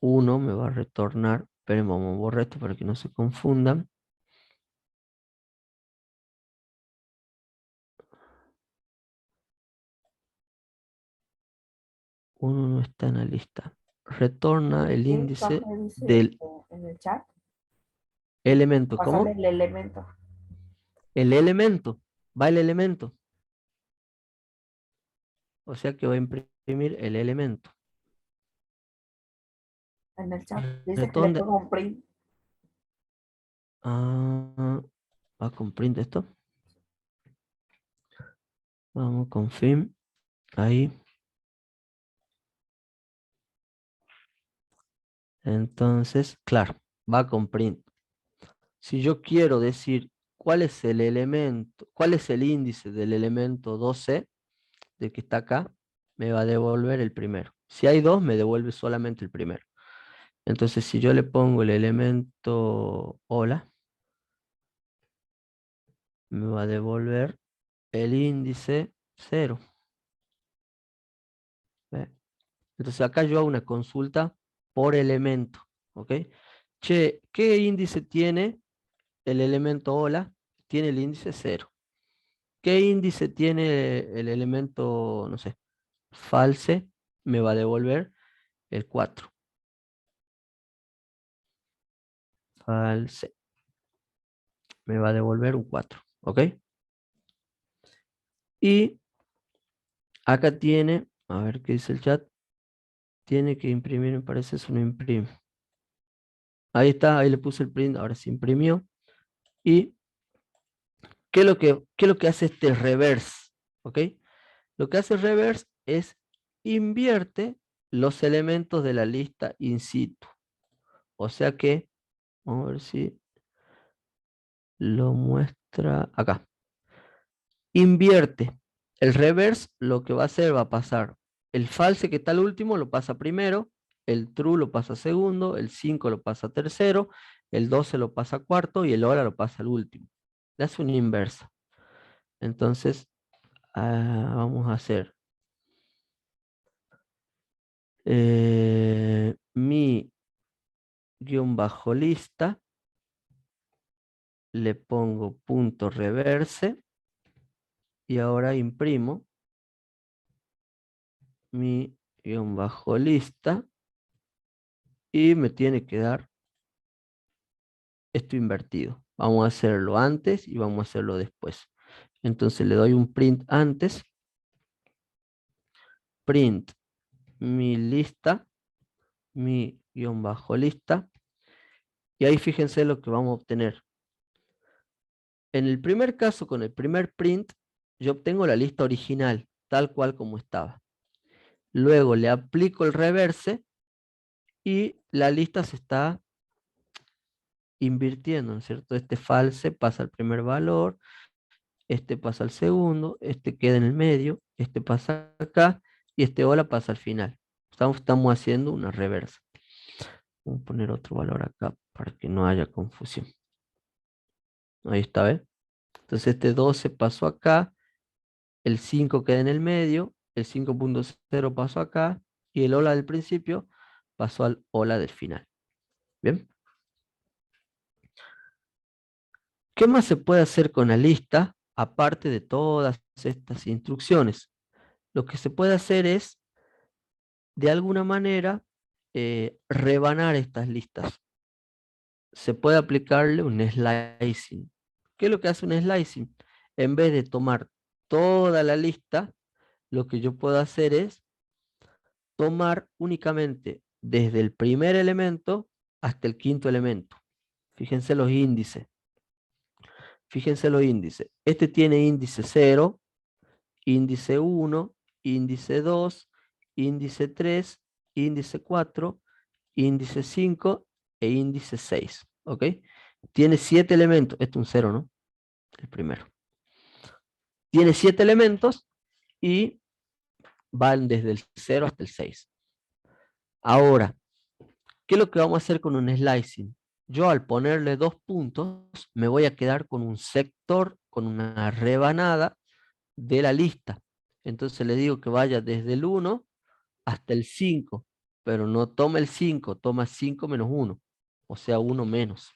1 me va a retornar, pero vamos a borrar esto para que no se confundan. 1 no está en la lista. Retorna el ¿Qué índice Jorge dice del en el chat? elemento. Pasarle ¿Cómo? el elemento El elemento. Va el elemento. O sea que va a imprimir el elemento. en el chat. Dice que le Retorna. pongo un print. Ah, va con print esto. Vamos con fin. Ahí. Entonces, claro, va con print. Si yo quiero decir cuál es el elemento, cuál es el índice del elemento 12, del que está acá, me va a devolver el primero. Si hay dos, me devuelve solamente el primero. Entonces, si yo le pongo el elemento hola, me va a devolver el índice 0. ¿Ve? Entonces, acá yo hago una consulta por elemento. ¿Ok? Che, ¿qué índice tiene el elemento hola? Tiene el índice 0. ¿Qué índice tiene el elemento, no sé, false? Me va a devolver el 4. False. Me va a devolver un 4. ¿Ok? Y acá tiene, a ver qué dice el chat, tiene que imprimir, me parece, eso no imprime. Ahí está, ahí le puse el print, ahora se imprimió. ¿Y qué es lo que hace este reverse? ¿Ok? Lo que hace reverse es invierte los elementos de la lista in situ. O sea que, vamos a ver si lo muestra acá. Invierte. El reverse lo que va a hacer va a pasar el false que está al último lo pasa primero, el true lo pasa segundo, el 5 lo pasa tercero, el 12 lo pasa cuarto y el hora lo pasa al último. Le hace una inversa. Entonces, vamos a hacer mi guión bajo lista, le pongo punto reverse y ahora imprimo mi guión bajo lista y me tiene que dar esto invertido. Vamos a hacerlo antes y vamos a hacerlo después. Entonces le doy un print antes, print mi lista, mi guión bajo lista, y ahí fíjense lo que vamos a obtener. En el primer caso, con el primer print, yo obtengo la lista original, tal cual como estaba. Luego le aplico el reverse y la lista se está invirtiendo, ¿no es cierto? Este false pasa al primer valor, este pasa al segundo, este queda en el medio, este pasa acá y este hola pasa al final. Estamos haciendo una reversa. Vamos a poner otro valor acá para que no haya confusión. Ahí está, ¿ves? Entonces este 12 pasó acá, el 5 queda en el medio, el 5.0 pasó acá y el hola del principio pasó al hola del final. ¿Bien? ¿Qué más se puede hacer con la lista aparte de todas estas instrucciones? Lo que se puede hacer es, de alguna manera, rebanar estas listas. Se puede aplicarle un slicing. ¿Qué es lo que hace un slicing? En vez de tomar toda la lista, lo que yo puedo hacer es tomar únicamente desde el primer elemento hasta el quinto elemento. Fíjense los índices. Fíjense los índices. Este tiene índice 0, índice 1, índice 2, índice 3, índice 4, índice 5 e índice 6. ¿Ok? Tiene 7 elementos. Esto es un 0, ¿no? El primero. Tiene 7 elementos y van desde el 0 hasta el 6. Ahora, ¿qué es lo que vamos a hacer con un slicing? Yo al ponerle 2 puntos, me voy a quedar con un sector, con una rebanada de la lista. Entonces le digo que vaya desde el 1 hasta el 5, pero no toma el 5, toma 5 menos 1, o sea 1 menos.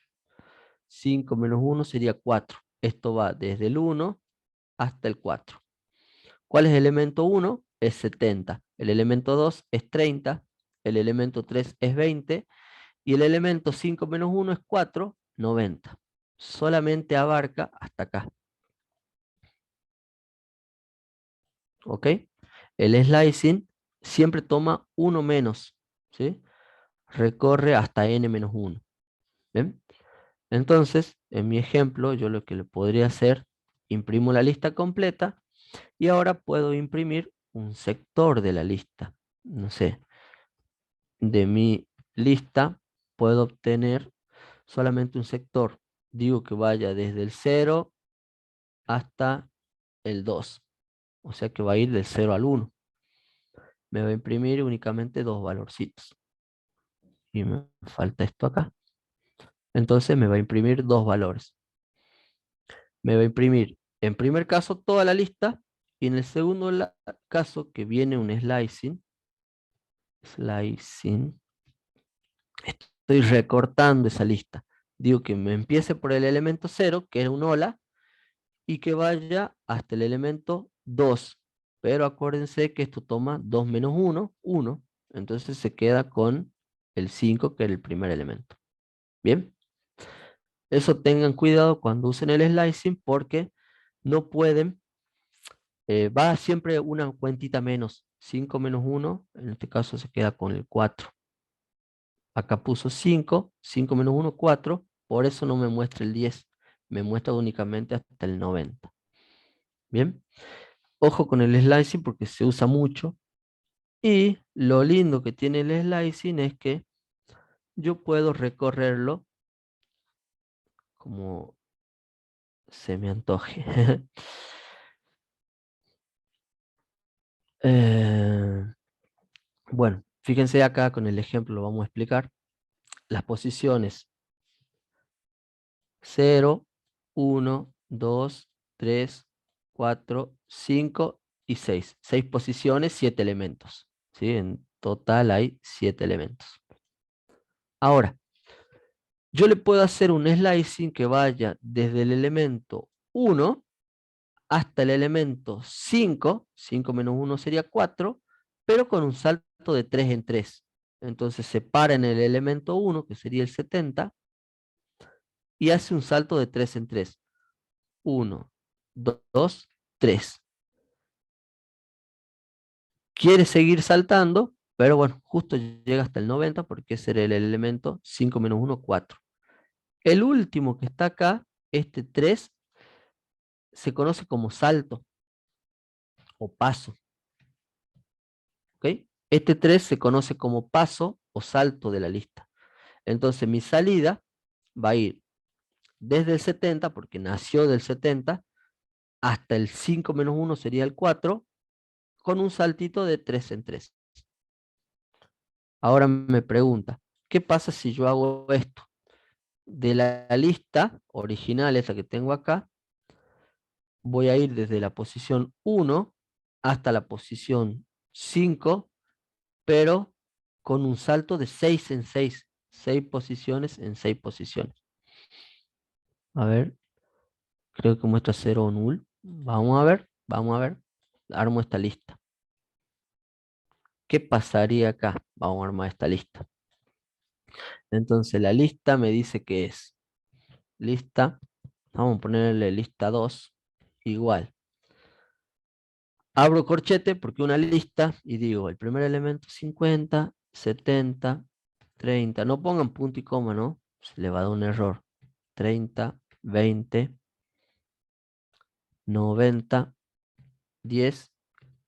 5 menos 1 sería 4. Esto va desde el 1 hasta el 4. ¿Cuál es el elemento 1? Es 70. El elemento 2 es 30. El elemento 3 es 20. Y el elemento 5 menos 1 es 4, 90. Solamente abarca hasta acá. ¿Ok? El slicing siempre toma 1 menos. ¿Sí? Recorre hasta n menos 1. ¿Ven? Entonces, en mi ejemplo, yo lo que le podría hacer, imprimo la lista completa y ahora puedo imprimir un sector de la lista. No sé, de mi lista puedo obtener solamente un sector. Digo que vaya desde el 0 hasta el 2. O sea que va a ir del 0 al 1. Me va a imprimir únicamente dos valorcitos. Y me falta esto acá. Entonces me va a imprimir dos valores. Me va a imprimir, en primer caso, toda la lista. Y en el segundo caso, que viene un slicing. Estoy recortando esa lista. Digo que me empiece por el elemento 0, que es un hola, y que vaya hasta el elemento 2. Pero acuérdense que esto toma 2 menos 1, 1. Entonces se queda con el 5, que era el primer elemento. Bien. Eso tengan cuidado cuando usen el slicing porque no pueden, va siempre una cuentita menos. 5 menos 1, en este caso se queda con el 4. Acá puso 5, 5 menos 1, 4. Por eso no me muestra el 10. Me muestra únicamente hasta el 90. Bien. Ojo con el slicing porque se usa mucho. Y lo lindo que tiene el slicing es que yo puedo recorrerlo como se me antoje. Eh, bueno, fíjense acá con el ejemplo, lo vamos a explicar. Las posiciones 0, 1, 2, 3, 4, 5 y 6. 6 posiciones, 7 elementos. ¿Sí? En total hay 7 elementos. Ahora, yo le puedo hacer un slicing que vaya desde el elemento 1 hasta el elemento 5. 5 menos 1 sería 4, pero con un salto de 3 en 3. Entonces se para en el elemento 1, que sería el 70, y hace un salto de 3 en 3. 1, 2, 3. Quiere seguir saltando, pero bueno, justo llega hasta el 90 porque ese era el elemento 5 menos 1, 4. El último que está acá, este 3, se conoce como salto o paso. ¿Ok? Este 3 se conoce como paso o salto de la lista. Entonces mi salida va a ir desde el 70, porque nació del 70, hasta el 5 menos 1 sería el 4, con un saltito de 3 en 3. Ahora me pregunta, ¿qué pasa si yo hago esto? De la lista original, esa que tengo acá, voy a ir desde la posición 1 hasta la posición 5, pero con un salto de 6 en 6. 6 posiciones en 6 posiciones. A ver, creo que muestra 0 o null. Vamos a ver, vamos a ver. Armo esta lista. ¿Qué pasaría acá? Vamos a armar esta lista. Entonces la lista me dice que es lista. Vamos a ponerle lista 2 igual. Abro corchete porque una lista y digo el primer elemento 50, 70, 30. No pongan punto y coma, ¿no? Se le va a dar un error. 30, 20, 90, 10,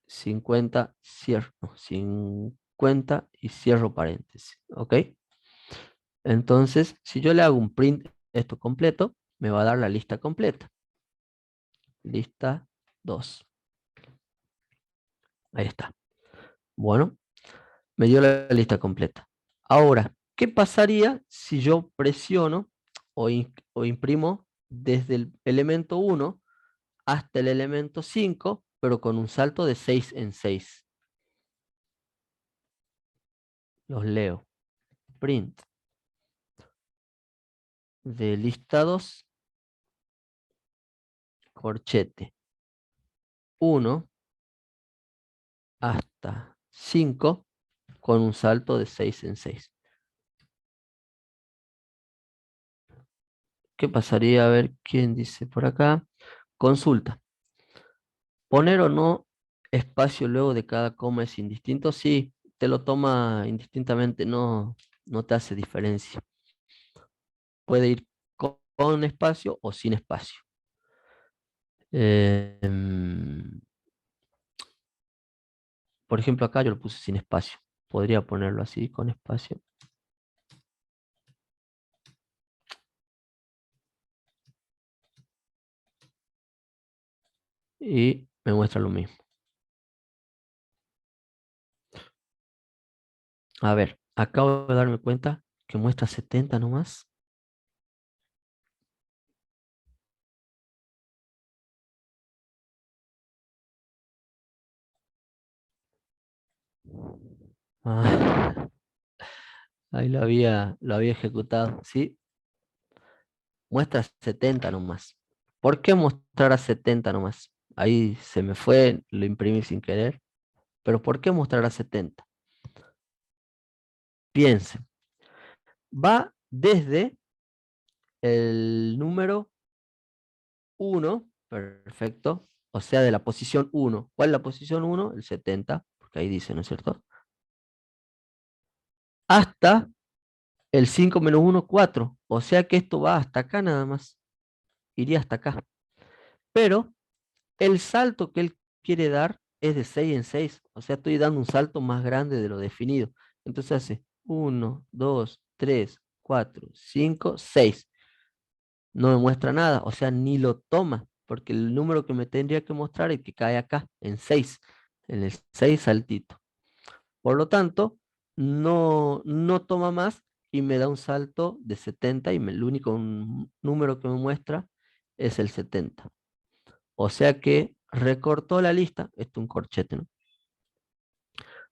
50, cierro. 50 y cierro paréntesis. ¿Ok? Entonces, si yo le hago un print esto completo, me va a dar la lista completa. Lista 2. Ahí está. Bueno, me dio la lista completa. Ahora, ¿qué pasaría si yo presiono o imprimo desde el elemento 1 hasta el elemento 5 pero con un salto de 6 en 6. Los leo. Print de listados, corchete 1 hasta 5 con un salto de 6 en 6. ¿Qué pasaría? A ver quién dice por acá. Consulta. ¿Poner o no espacio luego de cada coma es indistinto? Sí, te lo toma indistintamente, no te hace diferencia. Puede ir con espacio o sin espacio. Por ejemplo, acá yo lo puse sin espacio. Podría ponerlo así, con espacio. Y me muestra lo mismo. A ver, acabo de darme cuenta que muestra 70 nomás. Ah, ahí lo había ejecutado. Sí, muestra 70 nomás. ¿Por qué mostrar a 70 nomás? Ahí se me fue, lo imprimí sin querer. Pero ¿por qué mostrar a 70? Piensen. Va desde el número 1, perfecto, o sea, de la posición 1. ¿Cuál es la posición 1? El 70, porque ahí dice, ¿no es cierto? Hasta el 5 menos 1, 4. O sea que esto va hasta acá nada más. Iría hasta acá. Pero el salto que él quiere dar es de 6 en 6. O sea, estoy dando un salto más grande de lo definido. Entonces hace 1, 2, 3, 4, 5, 6. No me muestra nada, o sea, ni lo toma, porque el número que me tendría que mostrar es el que cae acá, en 6, en el 6 saltito. Por lo tanto, no toma más y me da un salto de 70 y el único número que me muestra es el 70. O sea que recortó la lista, esto es un corchete, ¿no?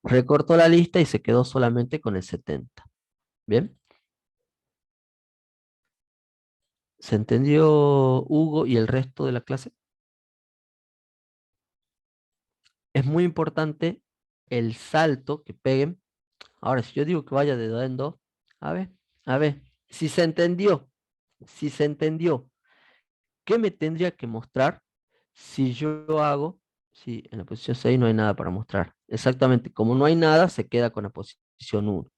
Recortó la lista y se quedó solamente con el 70. ¿Bien? ¿Se entendió, Hugo, y el resto de la clase? Es muy importante el salto que peguen. Ahora, si yo digo que vaya de 2 en 2, a ver, a ver, si se entendió, ¿qué me tendría que mostrar si yo hago, si en la posición 6 no hay nada para mostrar? Exactamente, como no hay nada, se queda con la posición 1.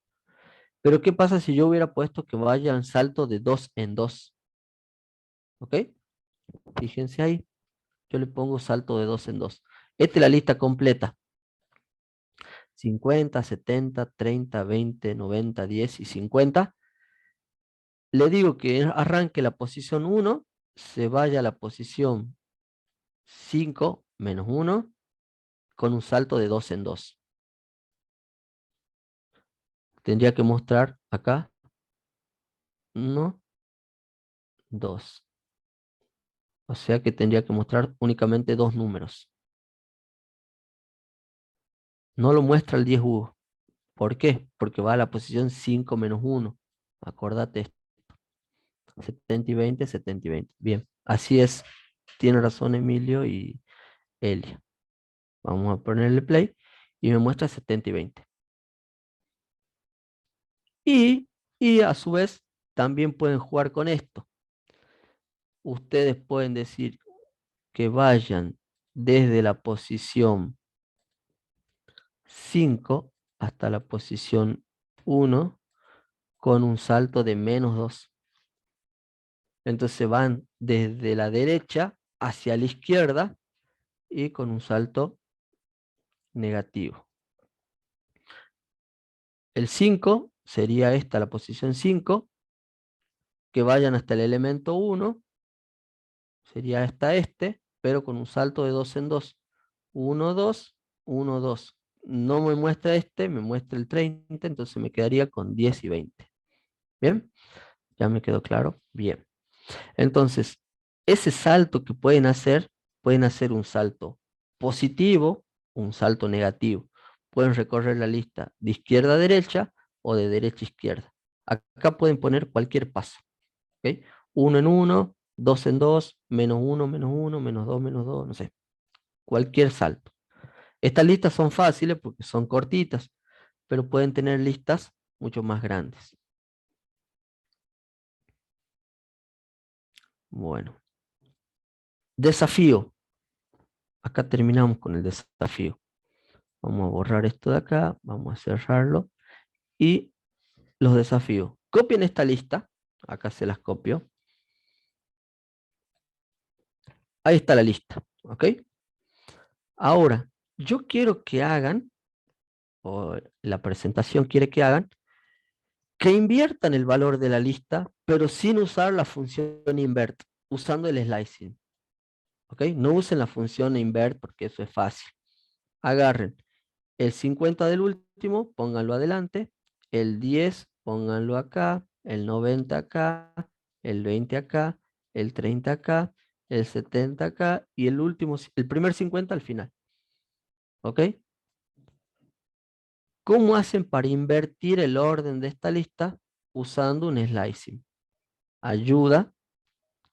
Pero ¿qué pasa si yo hubiera puesto que vaya en salto de 2 en 2? ¿Ok? Fíjense ahí, yo le pongo salto de 2 en 2. Esta es la lista completa. 50, 70, 30, 20, 90, 10 y 50. Le digo que arranque la posición 1, se vaya a la posición 5 menos 1 con un salto de 2 en 2. Tendría que mostrar acá 1, 2. O sea que tendría que mostrar únicamente dos números. No lo muestra el 10 Hugo. ¿Por qué? Porque va a la posición 5 menos 1. Acordate esto. 70 y 20, 70 y 20. Bien, así es. Tiene razón Emilio y Elia. Vamos a ponerle play y me muestra 70 y 20. Y a su vez también pueden jugar con esto. Ustedes pueden decir que vayan desde la posición 5 hasta la posición 1 con un salto de menos 2. Entonces van desde la derecha hacia la izquierda y con un salto negativo. El 5 sería esta la posición 5, que vayan hasta el elemento 1, sería hasta este, pero con un salto de 2 en 2. 1, 2, 1, 2. No me muestra este, me muestra el 30, entonces me quedaría con 10 y 20. ¿Bien? ¿Ya me quedó claro? Bien. Entonces, ese salto que pueden hacer un salto positivo, un salto negativo. Pueden recorrer la lista de izquierda a derecha o de derecha a izquierda. Acá pueden poner cualquier paso. ¿Ok? 1 en 1, 2 en 2, menos 1, menos 2, no sé. Cualquier salto. Estas listas son fáciles porque son cortitas, pero pueden tener listas mucho más grandes. Bueno. Desafío. Acá terminamos con el desafío. Vamos a borrar esto de acá, vamos a cerrarlo. Y los desafíos. Copien esta lista. Acá se las copio. Ahí está la lista. ¿Ok? Ahora, yo quiero que hagan, o la presentación quiere que hagan, que inviertan el valor de la lista, pero sin usar la función invert, usando el slicing. ¿Ok? No usen la función invert porque eso es fácil. Agarren el 50 del último, pónganlo adelante, el 10, pónganlo acá, el 90 acá, el 20 acá, el 30 acá, el 70 acá y el último, el primer 50 al final. ¿Ok? ¿Cómo hacen para invertir el orden de esta lista? Usando un slicing. Ayuda,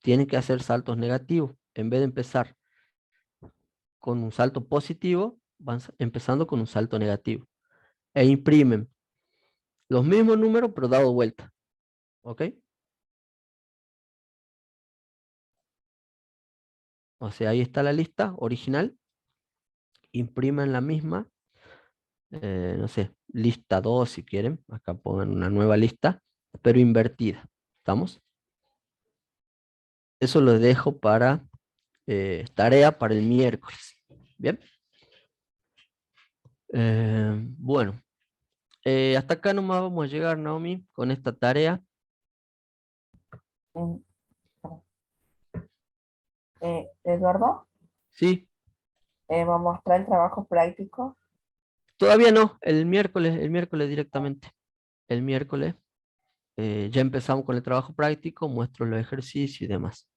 tienen que hacer saltos negativos. En vez de empezar con un salto positivo, van empezando con un salto negativo. E imprimen los mismos números, pero dado vuelta. ¿Ok? O sea, ahí está la lista original. Impriman la misma. No sé, lista 2 si quieren. Acá pongan una nueva lista, pero invertida. ¿Estamos? Eso lo dejo para tarea para el miércoles. Bien. Bueno, hasta acá nomás vamos a llegar, Naomi, con esta tarea. Mm, Eduardo, Sí, va a mostrar el trabajo práctico. todavía no, el miércoles directamente. El miércoles ya empezamos con el trabajo práctico, muestro los ejercicios y demás.